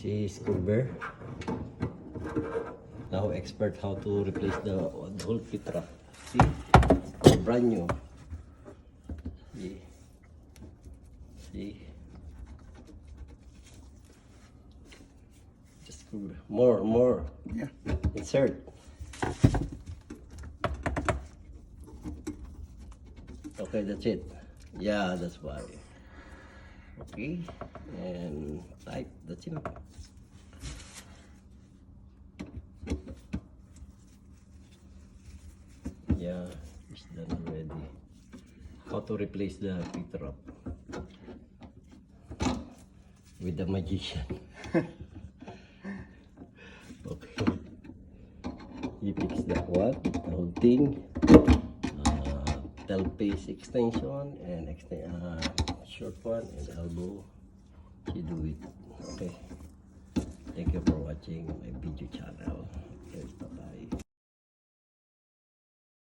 Si Scoober. Now expert how to replace the whole pit-trap. See? Brand new. See? See? Just more. Yeah. Insert. Okay, that's it. Yeah, that's why. Okay, and tight. That's it. Yeah, it's done already. How to replace the pit-trap with the magician. Okay. You fix that one, the whole thing. Tailpiece extension and short one and elbow. You do it.